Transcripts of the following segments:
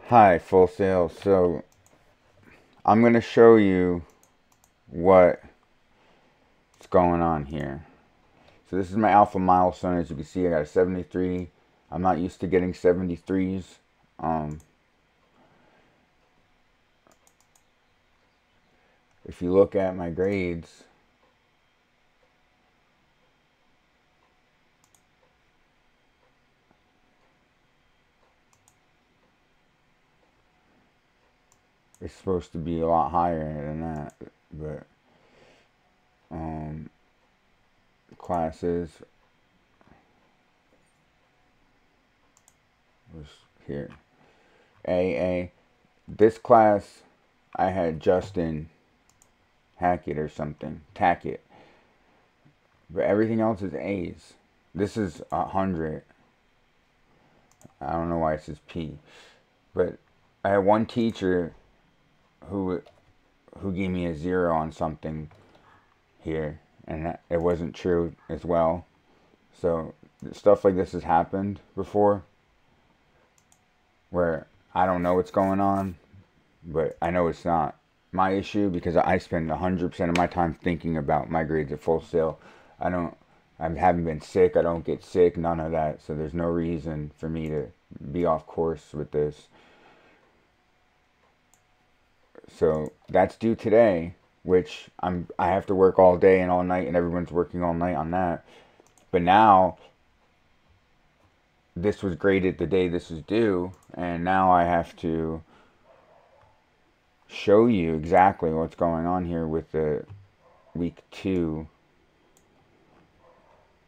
Hi, Full Sail. So I'm going to show you what's going on here. So this is my alpha milestone. As you can see, I got a 73. I'm not used to getting 73s. If you look at my grades, it's supposed to be a lot higher than that, but classes was here. AA. This class I had Justin Hackett or something, Tackett, but everything else is A's. This is 100. I don't know why it says P, but I had one teacher who gave me a 0 on something here, and it wasn't true as well. So stuff like this has happened before, where I don't know what's going on, but I know it's not my issue because I spend 100% of my time thinking about my grades at Full Sail. I haven't been sick. I don't get sick. None of that. So there's no reason for me to be off course with this. So that's due today, which I have to work all day and all night, and everyone's working all night on that. But now this was graded the day this was due, and now I have to show you exactly what's going on here with the week 2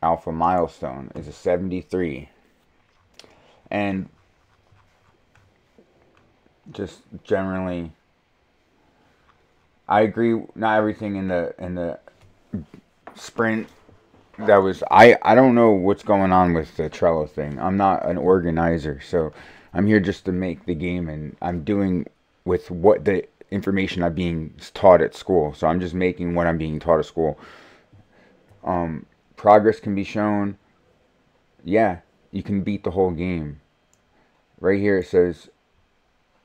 alpha milestone. Is a 73, and just generally I agree. Not everything in the sprint that was. I don't know what's going on with the Trello thing. I'm not an organizer, so I'm here just to make the game, and I'm doing with what the information I'm being taught at school. So I'm just making what I'm being taught at school. Progress can be shown. Yeah, you can beat the whole game. Right here it says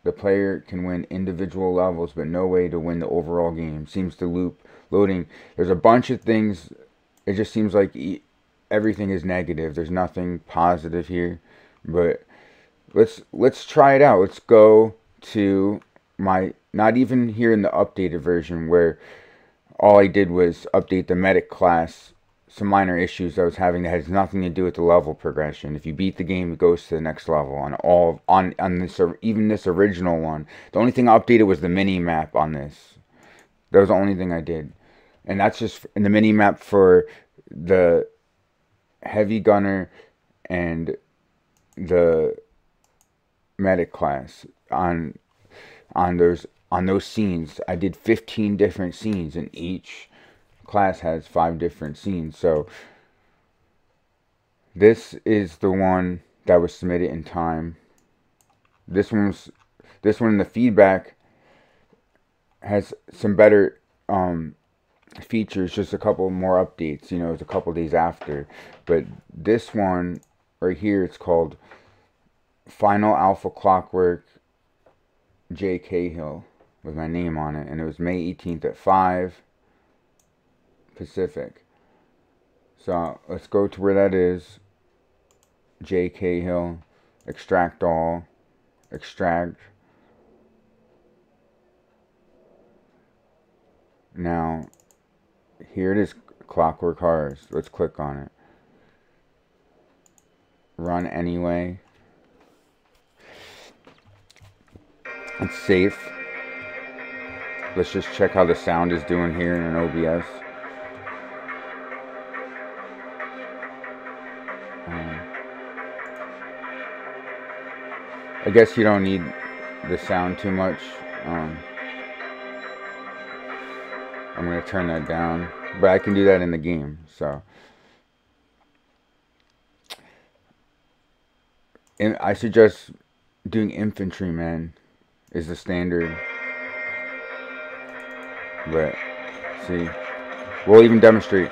the player can win individual levels, but no way to win the overall game. Seems to loop loading. There's a bunch of things. It just seems like everything is negative. There's nothing positive here. But let's try it out. Let's go to my, not even here in the updated version, where all I did was update the medic class, some minor issues I was having that has nothing to do with the level progression. If you beat the game, it goes to the next level on this, even this original one. The only thing I updated was the mini map on this. That was the only thing I did, and that's just in the mini map for the heavy gunner and the medic class on those scenes. I did 15 different scenes, and each class has 5 different scenes. So this is the one that was submitted in time. This one in the feedback has some better features, just a couple more updates. You know, it's a couple days after. But this one right here, it's called Final Alpha Clockwork J. Cahill with my name on it, and it was May 18th at 5 Pacific. So let's go to where that is. J. Cahill, extract all, extract. Now here it is, Clockwork Horrors. Let's click on it. Run anyway. It's safe. Let's just check how the sound is doing here in an OBS. I guess you don't need the sound too much. I'm going to turn that down, but I can do that in the game. So, and I suggest doing infantryman is the standard. But see, we'll even demonstrate.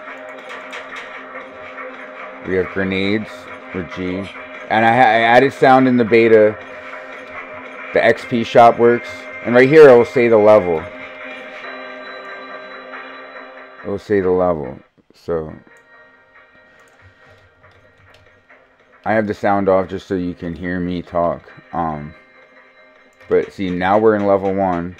We have grenades with G, and I added sound in the beta the XP shop works. And right here it will say the level. It will say the level. So I have the sound off just so you can hear me talk. But see, now we're in level 1.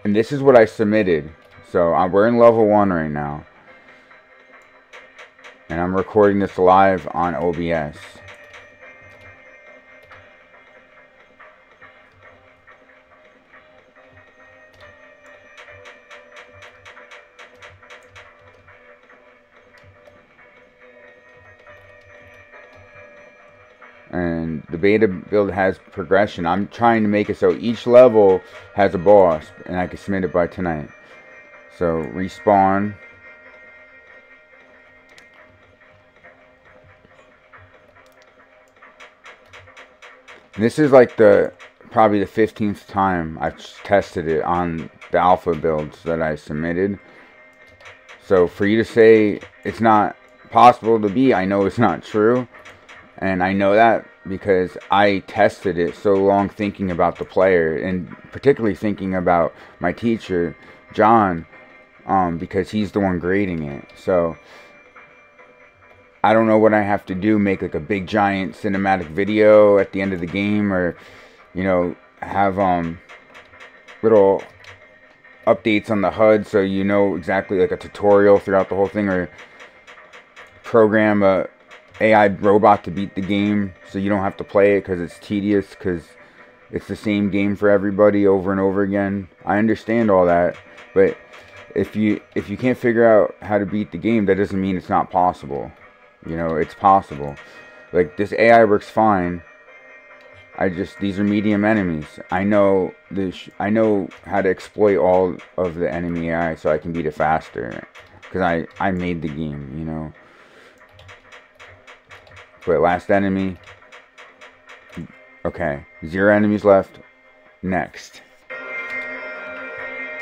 And this is what I submitted. So we're in level 1 right now. And I'm recording this live on OBS. And the beta build has progression. I'm trying to make it so each level has a boss, and I can submit it by tonight. So respawn. This is like probably the 15th time I've tested it on the alpha builds that I submitted. So for you to say it's not possible to be, I know it's not true. And I know that because I tested it so long thinking about the player, and particularly thinking about my teacher, John, because he's the one grading it. So I don't know what I have to do, make like a big giant cinematic video at the end of the game, or, you know, have little updates on the HUD so you know exactly, like a tutorial throughout the whole thing, or program a AI robot to beat the game so you don't have to play it because it's tedious, because it's the same game for everybody over and over again. I understand all that, but if you can't figure out how to beat the game, that doesn't mean it's not possible. You know, it's possible. Like, this AI works fine. These are medium enemies. I know I know how to exploit all of the enemy AI so I can beat it faster, because I made the game, you know. But last enemy. Okay, 0 enemies left. Next.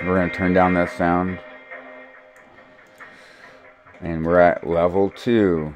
We're going to turn down that sound. And we're at level 2.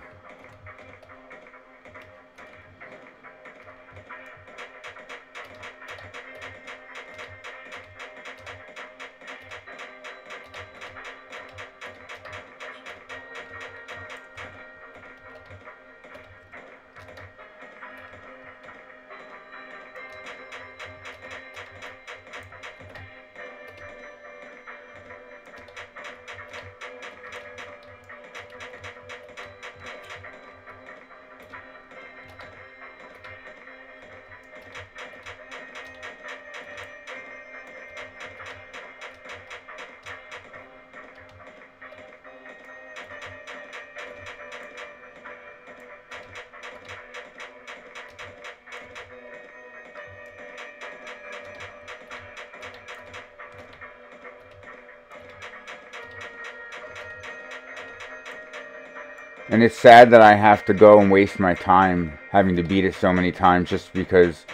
And it's sad that I have to go and waste my time having to beat it so many times just because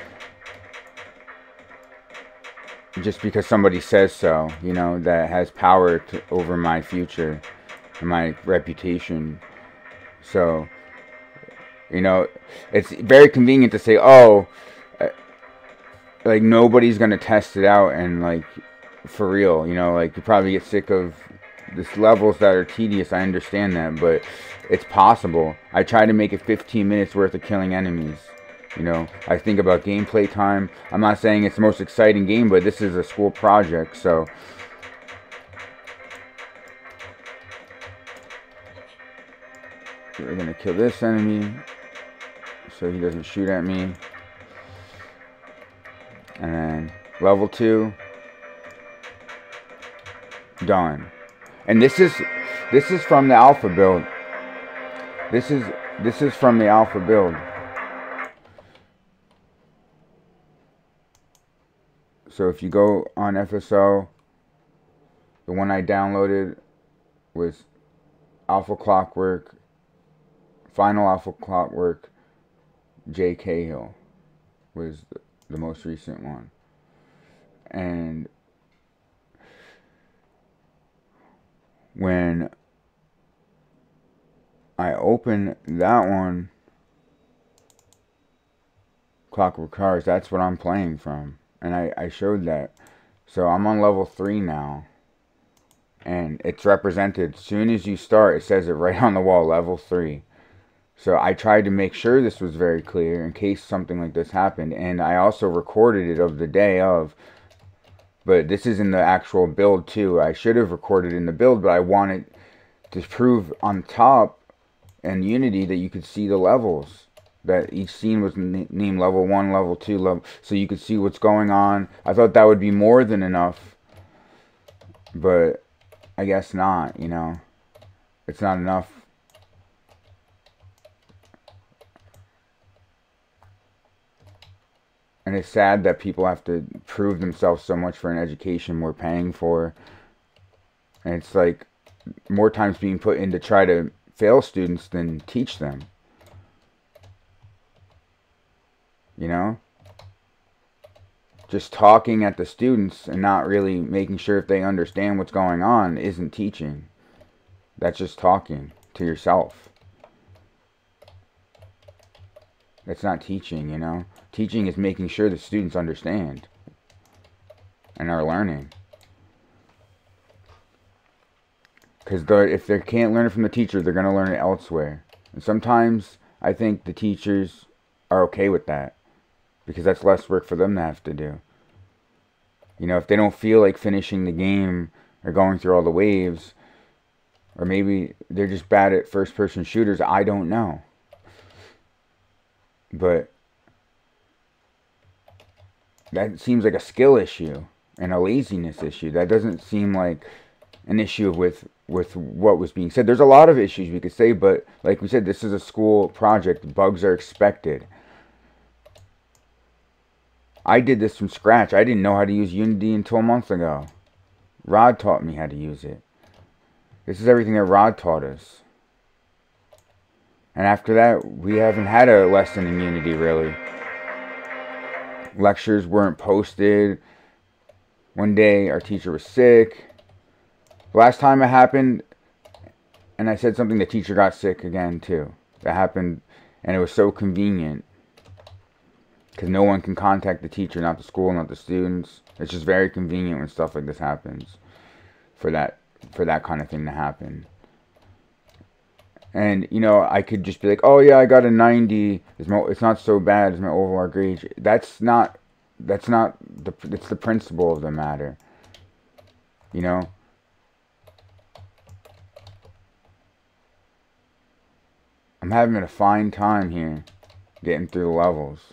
somebody says so, you know, that has power over my future and my reputation. So, you know, it's very convenient to say, oh, like, nobody's gonna test it out, and, like, for real, you know, like, you probably get sick of this levels that are tedious. I understand that, but it's possible. I try to make it 15 minutes worth of killing enemies. You know, I think about gameplay time. I'm not saying it's the most exciting game, but this is a school project, so we're gonna kill this enemy so he doesn't shoot at me. And then level 2, done. And this is from the alpha build. This is from the alpha build. So if you go on FSO, the one I downloaded was Alpha Clockwork, Final Alpha Clockwork, J. Cahill was the most recent one. And when I open that one, Clockwork Cars, that's what I'm playing from. And I showed that. So I'm on level 3 now. And it's represented. As soon as you start, it says it right on the wall, level 3. So I tried to make sure this was very clear in case something like this happened. And I also recorded it of the day of. But this is in the actual build too. I should have recorded in the build, but I wanted to prove on top in Unity that you could see the levels. That each scene was named level 1, level 2, level, so you could see what's going on. I thought that would be more than enough. But I guess not, you know. It's not enough. And it's sad that people have to prove themselves so much for an education we're paying for. And it's like more times being put in to try to fail students than teach them. You know? Just talking at the students and not really making sure if they understand what's going on isn't teaching. That's just talking to yourself. That's not teaching, you know? Teaching is making sure the students understand and are learning. Because if they can't learn it from the teacher, they're going to learn it elsewhere. And sometimes I think the teachers are okay with that. Because that's less work for them to have to do. You know, if they don't feel like finishing the game or going through all the waves, or maybe they're just bad at first-person shooters, I don't know. But that seems like a skill issue and a laziness issue. That doesn't seem like an issue with what was being said. There's a lot of issues we could say, but like we said, this is a school project. Bugs are expected. I did this from scratch. I didn't know how to use Unity until a month ago. Rod taught me how to use it. This is everything that Rod taught us. And after that, we haven't had a lesson in Unity, really. Lectures weren't posted. One day, our teacher was sick. Last time it happened, and I said something, the teacher got sick again, too. That happened, and it was so convenient. Because no one can contact the teacher, not the school, not the students. It's just very convenient when stuff like this happens. For that kind of thing to happen. And, you know, I could just be like, oh yeah, I got a 90. It's not so bad as my overall grade. It's the principle of the matter. You know? I'm having a fine time here getting through the levels.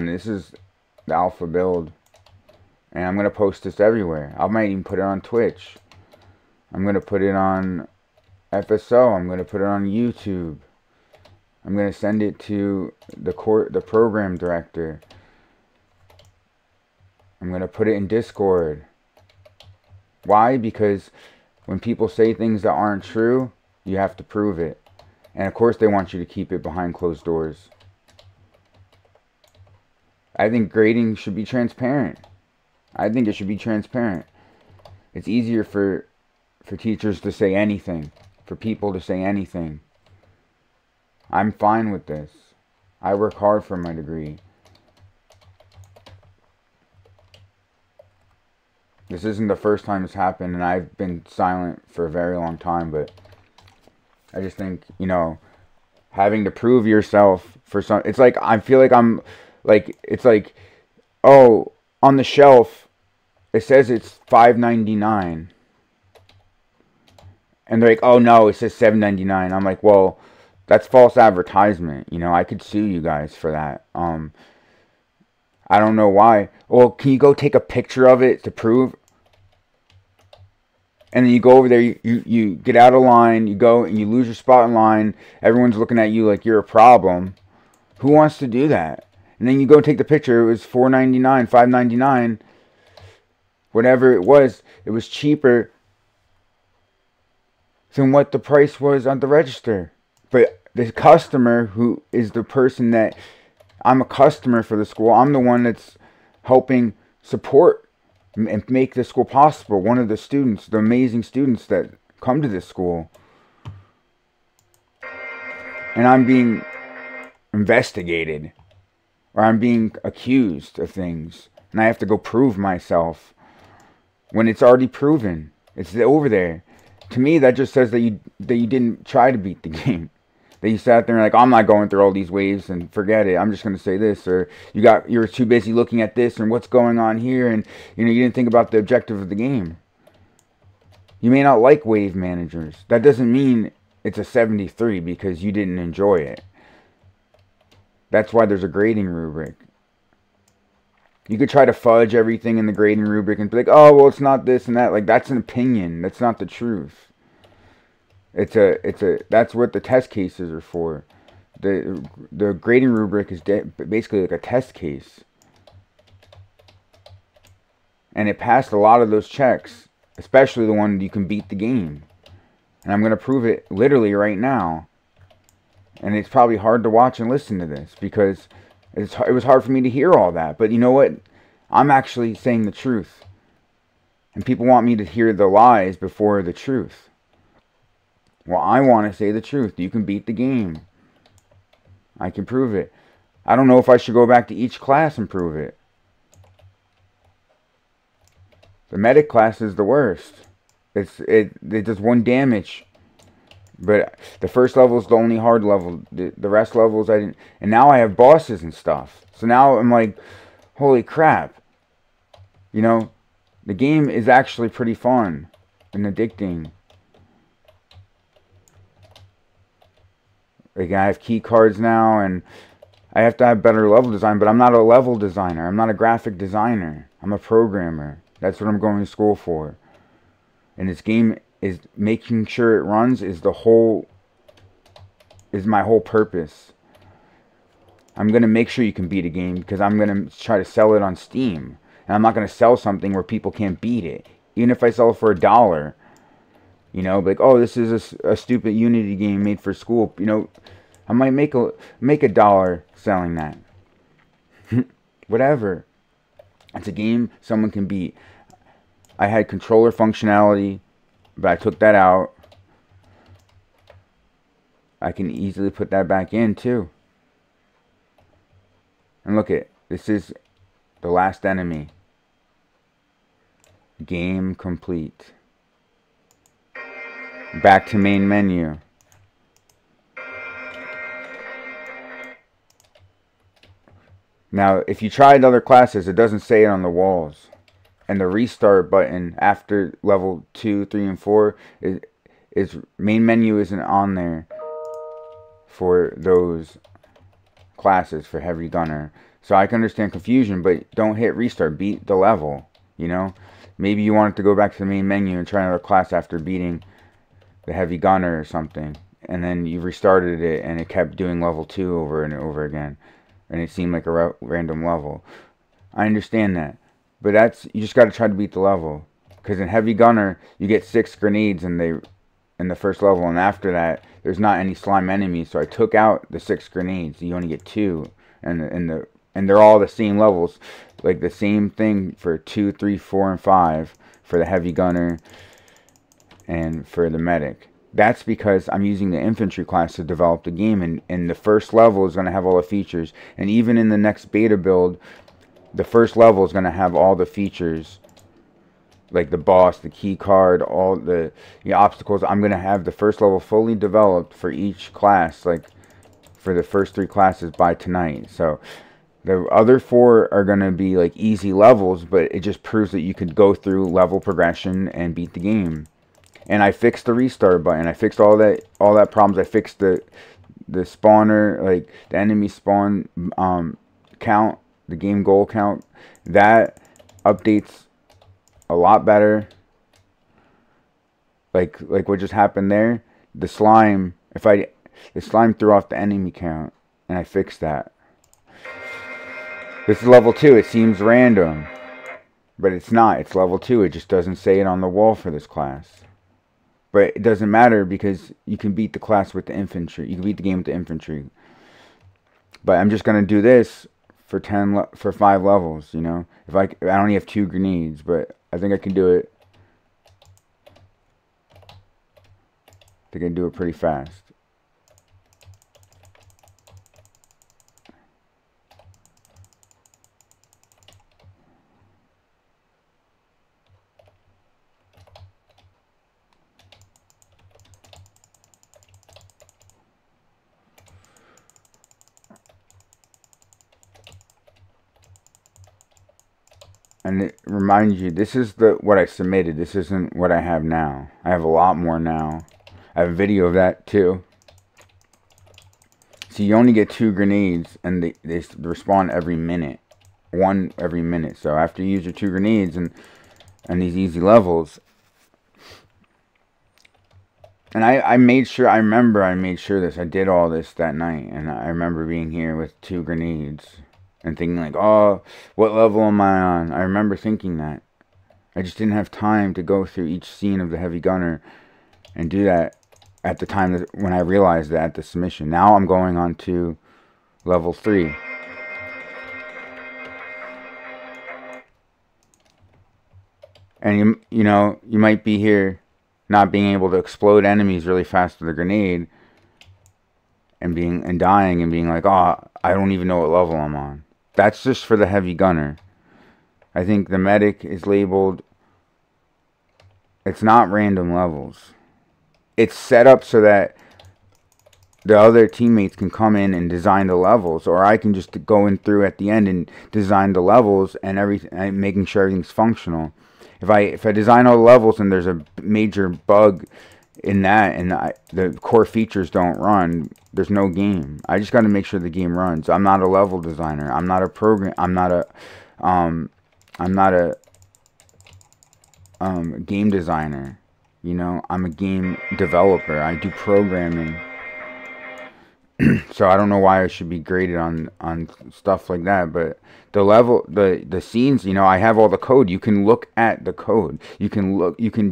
This is the alpha build. And I'm going to post this everywhere. I might even put it on Twitch. I'm going to put it on FSO. I'm going to put it on YouTube. I'm going to send it to the program director. I'm going to put it in Discord. Why? Because when people say things that aren't true, you have to prove it. And of course they want you to keep it behind closed doors. I think grading should be transparent. I think it should be transparent. It's easier for teachers to say anything. For people to say anything. I'm fine with this. I work hard for my degree. This isn't the first time it's happened, and I've been silent for a very long time, but I just think, you know, having to prove yourself for some... It's like, I feel like I'm... Like, it's like, oh, on the shelf, it says it's $5.99. And they're like, oh no, it says $7.99. I'm like, well, that's false advertisement. You know, I could sue you guys for that. I don't know why. Well, can you go take a picture of it to prove? And then you go over there, you get out of line, you go and you lose your spot in line. Everyone's looking at you like you're a problem. Who wants to do that? And then you go take the picture. It was $4.99, $5.99. Whatever it was cheaper than what the price was on the register. But the customer, who is the person that... I'm a customer for the school. I'm the one that's helping support and make the school possible. One of the students, the amazing students that come to this school. And I'm being investigated. or I'm being accused of things, and I have to go prove myself when it's already proven. It's over there. To me, that just says that you didn't try to beat the game. That you sat there and like, I'm not going through all these waves and forget it. I'm just going to say this, or you were too busy looking at this and what's going on here, and you didn't think about the objective of the game. You may not like wave managers. That doesn't mean it's a 73 because you didn't enjoy it. That's why there's a grading rubric. You could try to fudge everything in the grading rubric and be like, oh, well, it's not this and that. Like, that's an opinion. That's not the truth. That's what the test cases are for. The grading rubric is basically like a test case. And it passed a lot of those checks, especially the one you can beat the game. And I'm going to prove it literally right now. And it's probably hard to watch and listen to this because it was hard for me to hear all that. But you know what? I'm actually saying the truth. And people want me to hear the lies before the truth. Well, I want to say the truth. You can beat the game. I can prove it. I don't know if I should go back to each class and prove it. The medic class is the worst. It does 1 damage. But the first level is the only hard level. The rest levels I didn't. And now I have bosses and stuff. So now I'm like, holy crap. The game is actually pretty fun and addicting. Like, I have key cards now, and I have to have better level design. But I'm not a level designer. I'm not a graphic designer. I'm a programmer. That's what I'm going to school for. And this game is making sure it runs is my whole purpose. I'm going to make sure you can beat a game because I'm going to try to sell it on Steam. And I'm not going to sell something where people can't beat it. Even if I sell it for $1. Like, oh, this is a stupid Unity game made for school. I might make $1 selling that. Whatever. It's a game someone can beat. I had controller functionality, but I took that out. I can easily put that back in too. And look at, this is the last enemy. Game complete. Back to main menu. Now, if you tried other classes, it doesn't say it on the walls. And the restart button after level 2, 3, and 4 is main menu isn't on there for those classes for heavy gunner. So I can understand confusion, but don't hit restart. Beat the level. Maybe you wanted to go back to the main menu and try another class after beating the heavy gunner or something, and then you restarted it and it kept doing level 2 over and over again, and it seemed like a random level. I understand that, but you just got to try to beat the level, because in heavy gunner you get 6 grenades in the first level, and after that there's not any slime enemies, so I took out the 6 grenades. You only get 2, and they're all the same levels, like the same thing for 2, 3, 4, and 5 for the heavy gunner and for the medic. That's because I'm using the infantry class to develop the game, and the first level is going to have all the features. And even in the next beta build, the first level is going to have all the features, like the boss, the key card, all the obstacles. I'm going to have the first level fully developed for each class, like for the first 3 classes by tonight. So the other 4 are going to be like easy levels, but it just proves that you could go through level progression and beat the game. And I fixed the restart button. I fixed all that problems. I fixed the spawner, like the enemy spawn count, the game goal count. That updates a lot better. Like what just happened there. The slime threw off the enemy count, and I fixed that. This is level 2. It seems random, but it's not. It's level 2. It just doesn't say it on the wall for this class. But it doesn't matter because you can beat the class with the infantry. You can beat the game with the infantry. But I'm just gonna do this for 5 levels. If I only have 2 grenades, but I think I can do it. I think I can do it pretty fast. And it reminds you, this is what I submitted. This isn't what I have now. I have a lot more now. I have a video of that too. So you only get 2 grenades, and they respawn every minute. 1 every minute. So after you use your 2 grenades and these easy levels, and I made sure, I remember I made sure this. I did all this that night, and I remember being here with 2 grenades and thinking like, oh, what level am I on? I remember thinking that. I just didn't have time to go through each scene of the heavy gunner and do that at the time that, when I realized that at the submission. Now I'm going on to level 3. And you know, you might be here not being able to explode enemies really fast with a grenade and dying and being like, oh, I don't even know what level I'm on. That's just for the heavy gunner. I think the medic is labeled, it's not random levels. It's set up so that the other teammates can come in and design the levels, or I can just go in through at the end and design the levels and everything, making sure everything's functional. If I design all the levels and there's a major bug in that and the core features don't run, there's no game. I just got to make sure the game runs. I'm not a level designer. I'm not a program. I'm not a game designer. You know, I'm a game developer. I do programming. So I don't know why I should be graded on stuff like that, but the scenes, you know, I have all the code. You can look at the code. You can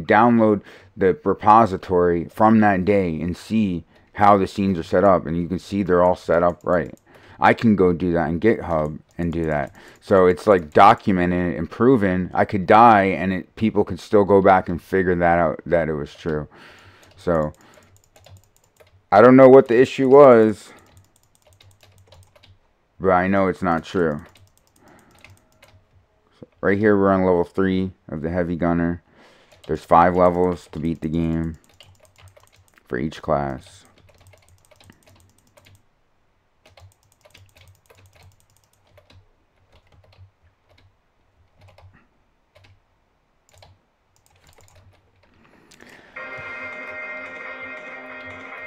download the repository from that day and see how the scenes are set up, and you can see they're all set up right. I can go do that in GitHub and do that. So it's like documented and proven. I could die and people could still go back and figure that out, that it was true. So I don't know what the issue was, but I know it's not true. So right here we're on level 3 of the heavy gunner. There's 5 levels to beat the game for each class.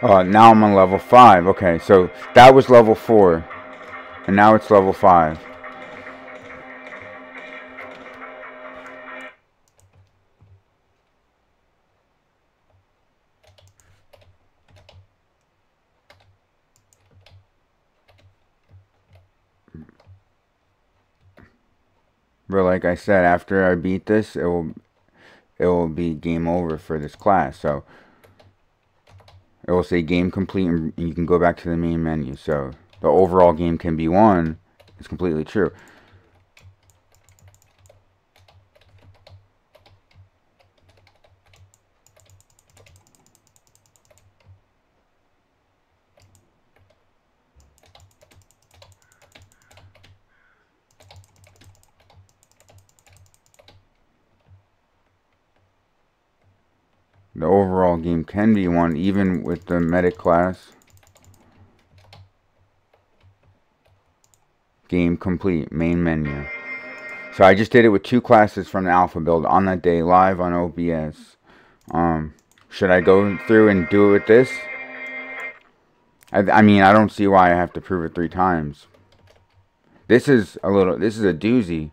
Now I'm on level 5. Okay, so that was level 4. And now it's level 5. But like I said, after I beat this, it will be game over for this class. So it will say game complete, and you can go back to the main menu. So the overall game can be won. It's completely true. The overall game can be won even with the medic class. Game complete, main menu. So I just did it with 2 classes from the alpha build on that day, live on OBS. Should I go through and do it with this? I mean, I don't see why I have to prove it 3 times. This is a doozy.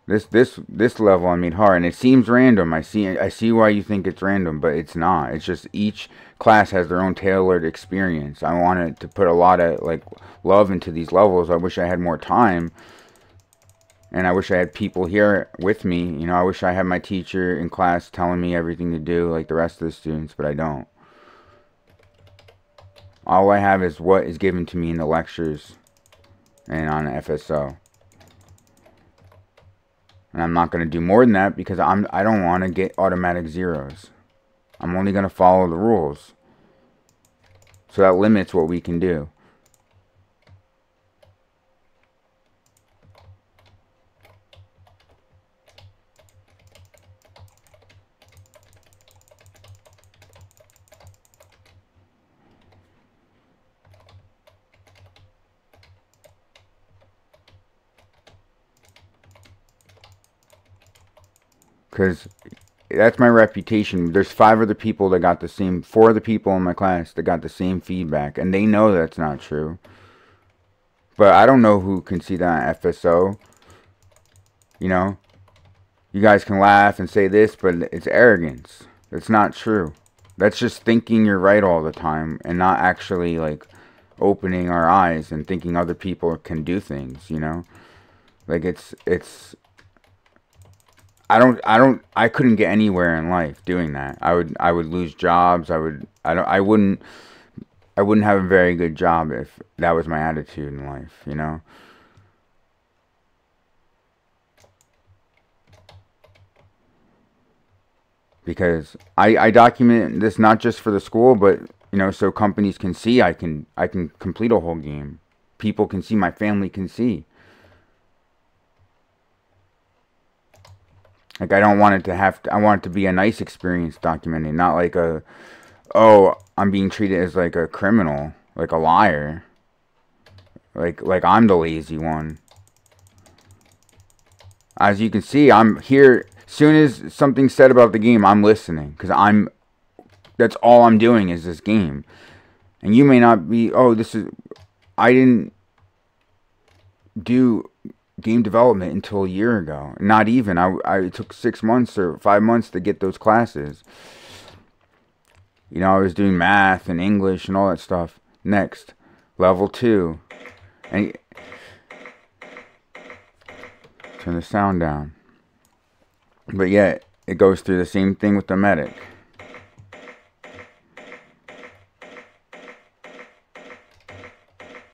This level I made hard, and it seems random. I see why you think it's random, but it's not. It's just each class has their own tailored experience. I wanted to put a lot of like love into these levels. I wish I had more time, and I wish I had people here with me. You know, I wish I had my teacher in class telling me everything to do like the rest of the students, but I don't. All I have is what is given to me in the lectures and on the FSO. And I'm not going to do more than that because I don't want to get automatic zeros. I'm only going to follow the rules. So that limits what we can do. Because that's my reputation. There's 5 other people that got the same, 4 other people in my class that got the same feedback, and they know that's not true. But I don't know who can see that FSO. You know, you guys can laugh and say this, but it's arrogance. It's not true. That's just thinking you're right all the time and not actually like opening our eyes and thinking other people can do things, you know? Like I couldn't get anywhere in life doing that. I would lose jobs. I wouldn't have a very good job if that was my attitude in life, you know? Because I document this not just for the school, but you know, so companies can see I can complete a whole game. People can see, my family can see. Like I don't want it to I want it to be a nice experience documenting, not like oh, I'm being treated as like a criminal, like a liar. Like I'm the lazy one. As you can see, I'm here. As soon as something's said about the game, I'm listening. Because that's all I'm doing is this game. And you may not be, oh, I didn't do game development until a year ago. Not even. I took 6 months or 5 months to get those classes. You know, I was doing math and English and all that stuff. Next, level 2. And turn the sound down. But yet, it goes through the same thing with the medic.